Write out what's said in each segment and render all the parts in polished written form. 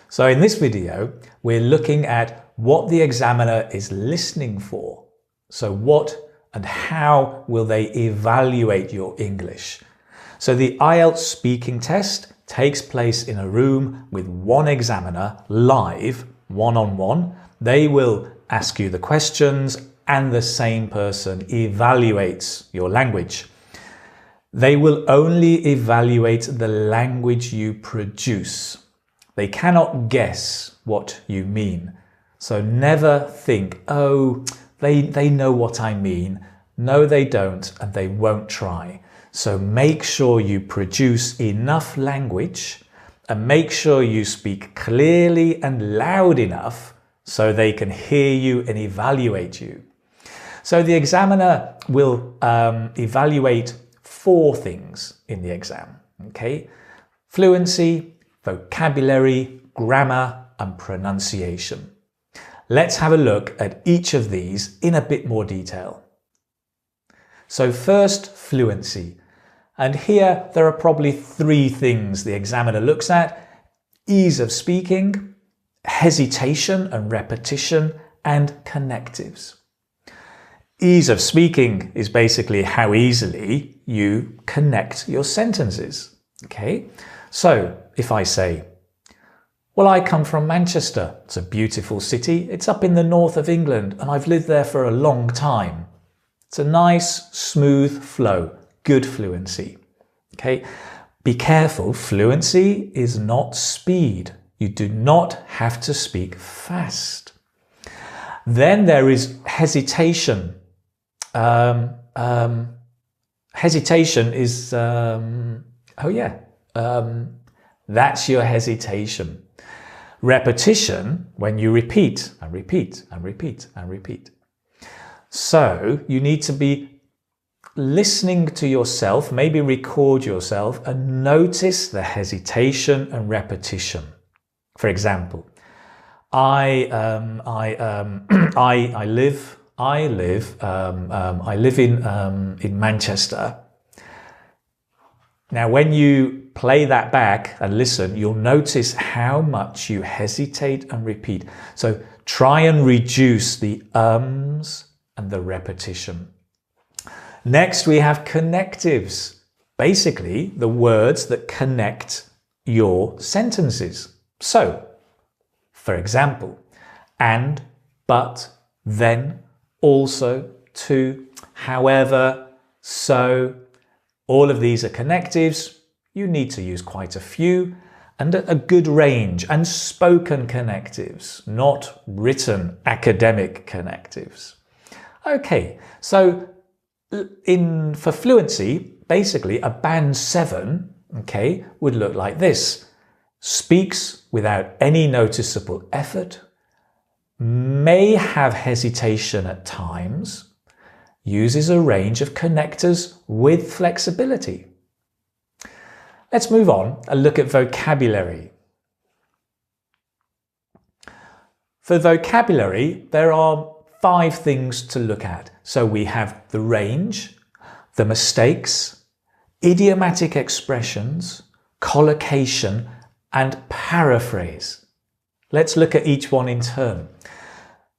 So in this video, we're looking at what the examiner is listening for. So what and how will they evaluate your English? So the IELTS speaking test takes place in a room with one examiner, live, one-on-one. They will ask you the questions and the same person evaluates your language. They will only evaluate the language you produce. They cannot guess what you mean. So never think, oh, they know what I mean. No, they don't, and they won't try. So make sure you produce enough language and make sure you speak clearly and loud enough so they can hear you and evaluate you. So the examiner will evaluate 4 things in the exam, okay? Fluency, vocabulary, grammar, and pronunciation. Let's have a look at each of these in a bit more detail. So first, fluency. And here there are probably 3 things the examiner looks at: ease of speaking, hesitation and repetition, and connectives. Ease of speaking is basically how easily you connect your sentences. Okay, so if I say, well, I come from Manchester. It's a beautiful city. It's up in the north of England and I've lived there for a long time. It's a nice, smooth flow, good fluency. Okay, be careful. Fluency is not speed. You do not have to speak fast. Then there is hesitation. Hesitation is, that's your hesitation. Repetition, when you repeat and repeat and repeat and repeat. So you need to be listening to yourself, maybe record yourself and notice the hesitation and repetition. For example, I live in Manchester. Now, when you play that back and listen, you'll notice how much you hesitate and repeat. So try and reduce the ums and the repetition. Next, we have connectives. Basically, the words that connect your sentences. So, for example, and, but, then, also, to, however, so. All of these are connectives. You need to use quite a few and a good range, and spoken connectives, not written academic connectives. Okay, so for fluency, basically a band 7, okay, would look like this. Speaks without any noticeable effort, may have hesitation at times, uses a range of connectors with flexibility. Let's move on and look at vocabulary. For vocabulary, there are 5 things to look at. So we have the range, the mistakes, idiomatic expressions, collocation, and paraphrase. Let's look at each one in turn.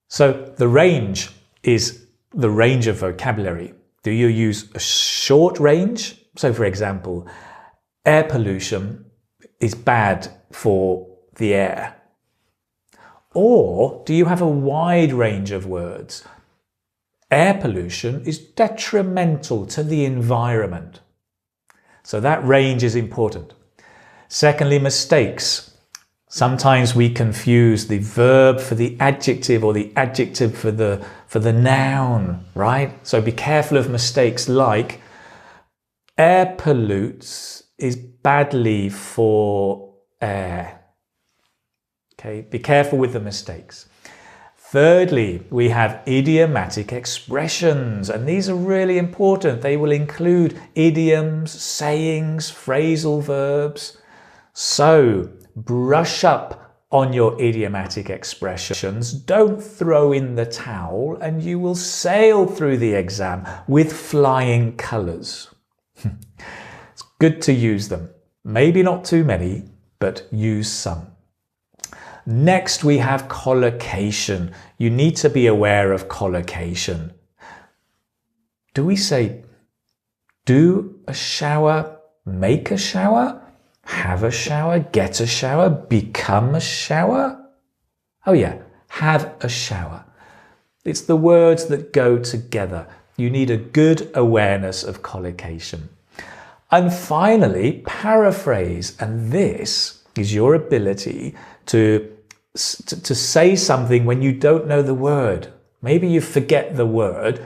So the range is the range of vocabulary. Do you use a short range? So for example, air pollution is bad for the air. Or do you have a wide range of words? Air pollution is detrimental to the environment. So that range is important. Secondly, mistakes. Sometimes we confuse the verb for the adjective or the adjective for the noun, right? So be careful of mistakes like air pollutes is badly for air. Okay, be careful with the mistakes. Thirdly, we have idiomatic expressions, and these are really important. They will include idioms, sayings, phrasal verbs. So brush up on your idiomatic expressions. Don't throw in the towel and you will sail through the exam with flying colours. It's good to use them. Maybe not too many, but use some. Next, we have collocation. You need to be aware of collocation. Do we say do a shower, make a shower, have a shower, get a shower, become a shower? Oh yeah, have a shower. It's the words that go together. You need a good awareness of collocation. And finally, paraphrase. And this is your ability to say something when you don't know the word. Maybe you forget the word,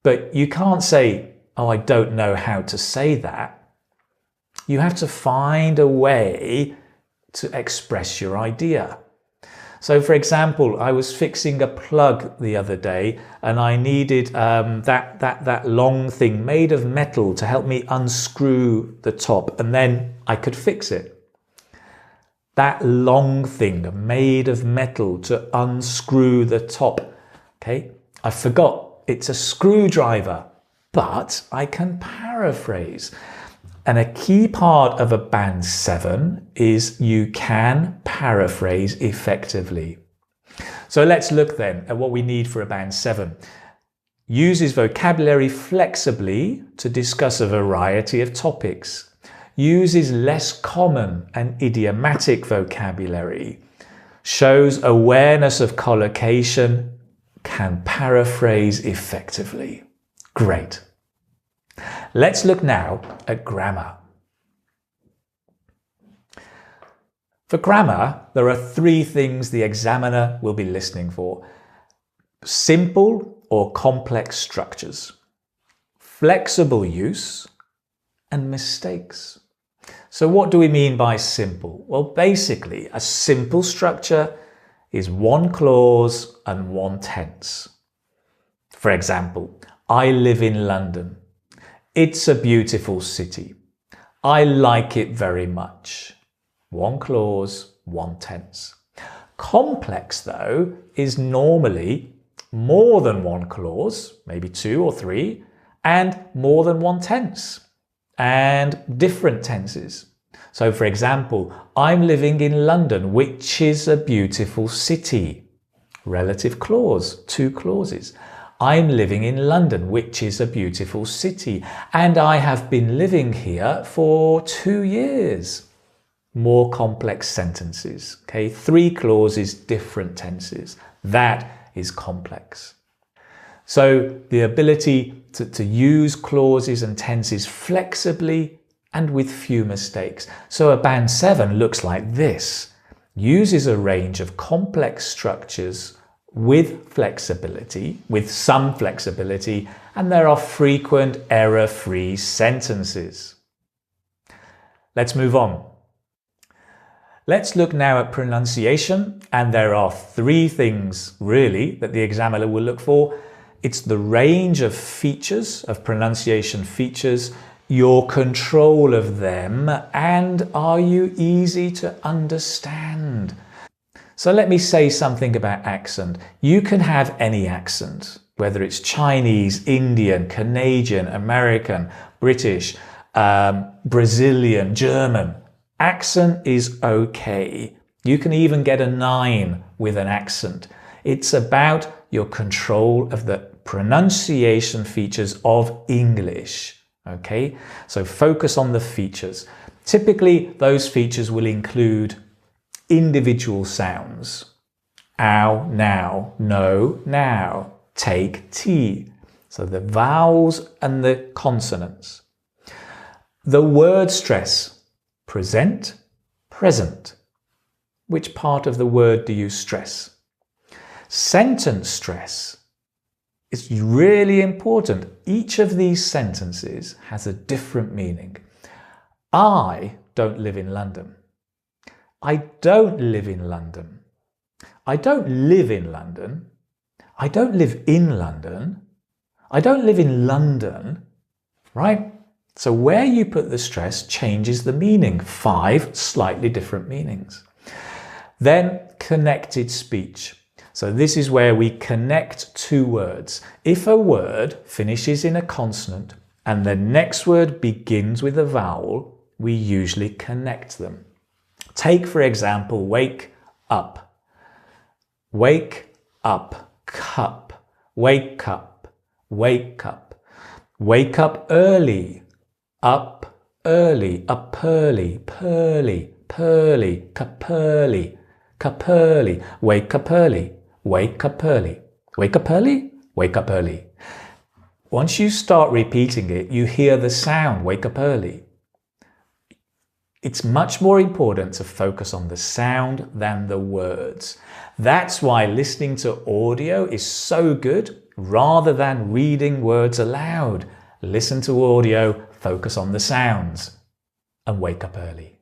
but you can't say, oh, I don't know how to say that. You have to find a way to express your idea. So for example, I was fixing a plug the other day and I needed that long thing made of metal to help me unscrew the top, and then I could fix it. That long thing made of metal to unscrew the top. Okay, I forgot it's a screwdriver, but I can paraphrase. And a key part of a Band 7 is you can paraphrase effectively. So let's look then at what we need for a Band 7. Uses vocabulary flexibly to discuss a variety of topics. Uses less common and idiomatic vocabulary. Shows awareness of collocation. Can paraphrase effectively. Great. Let's look now at grammar. For grammar, there are three things the examiner will be listening for: simple or complex structures, flexible use, and mistakes. So what do we mean by simple? Well, basically, a simple structure is one clause and one tense. For example, I live in London. It's a beautiful city. I like it very much. One clause, one tense. Complex, though, is normally more than one clause, maybe two or three, and more than one tense, and different tenses. So, for example, I'm living in London, which is a beautiful city. Relative clause, two clauses. I'm living in London, which is a beautiful city, and I have been living here for 2 years. More complex sentences, okay? Three clauses, different tenses. That is complex. So the ability to use clauses and tenses flexibly and with few mistakes. So a Band 7 looks like this. Uses a range of complex structures with flexibility, with some flexibility, and there are frequent error-free sentences. Let's move on. Let's look now at pronunciation, and there are three things really that the examiner will look for. It's the range of features, of pronunciation features, your control of them, and are you easy to understand? So let me say something about accent. You can have any accent, whether it's Chinese, Indian, Canadian, American, British, Brazilian, German. Accent is okay. You can even get a 9 with an accent. It's about your control of the pronunciation features of English. Okay, so focus on the features. Typically, those features will include individual sounds. Ow, now, no, now, take, tea. So the vowels and the consonants. The word stress, present, present. Which part of the word do you stress? Sentence stress is really important. Each of these sentences has a different meaning. I don't live in London. I don't live in London. I don't live in London. I don't live in London. I don't live in London, right? So where you put the stress changes the meaning. 5 slightly different meanings. Then connected speech. So this is where we connect two words. If a word finishes in a consonant and the next word begins with a vowel, we usually connect them. Take, for example, wake up. Wake up, cup. Wake up, wake up. Wake up early, up early, up early, pearly, pearly, cup early, cup early. Wake up early, wake up early. Wake up early, wake up early. Once you start repeating it, you hear the sound, wake up early. It's much more important to focus on the sound than the words. That's why listening to audio is so good rather than reading words aloud. Listen to audio, focus on the sounds, and wake up early.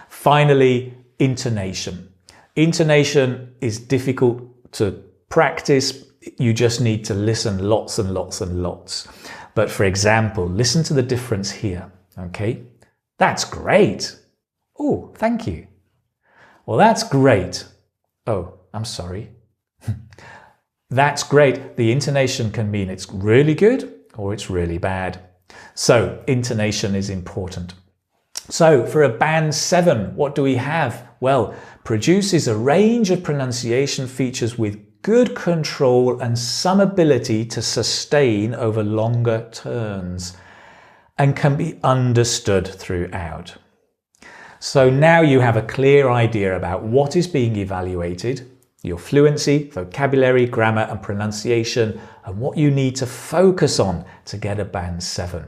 Finally, intonation. Intonation is difficult to practice. You just need to listen lots and lots and lots. But for example, listen to the difference here, okay? That's great. Oh, thank you. Well, that's great. Oh, I'm sorry. That's great. The intonation can mean it's really good or it's really bad. So intonation is important. So for a band 7, what do we have? Well, produces a range of pronunciation features with good control and some ability to sustain over longer turns and can be understood throughout. So now you have a clear idea about what is being evaluated, your fluency, vocabulary, grammar and pronunciation, and what you need to focus on to get a band 7.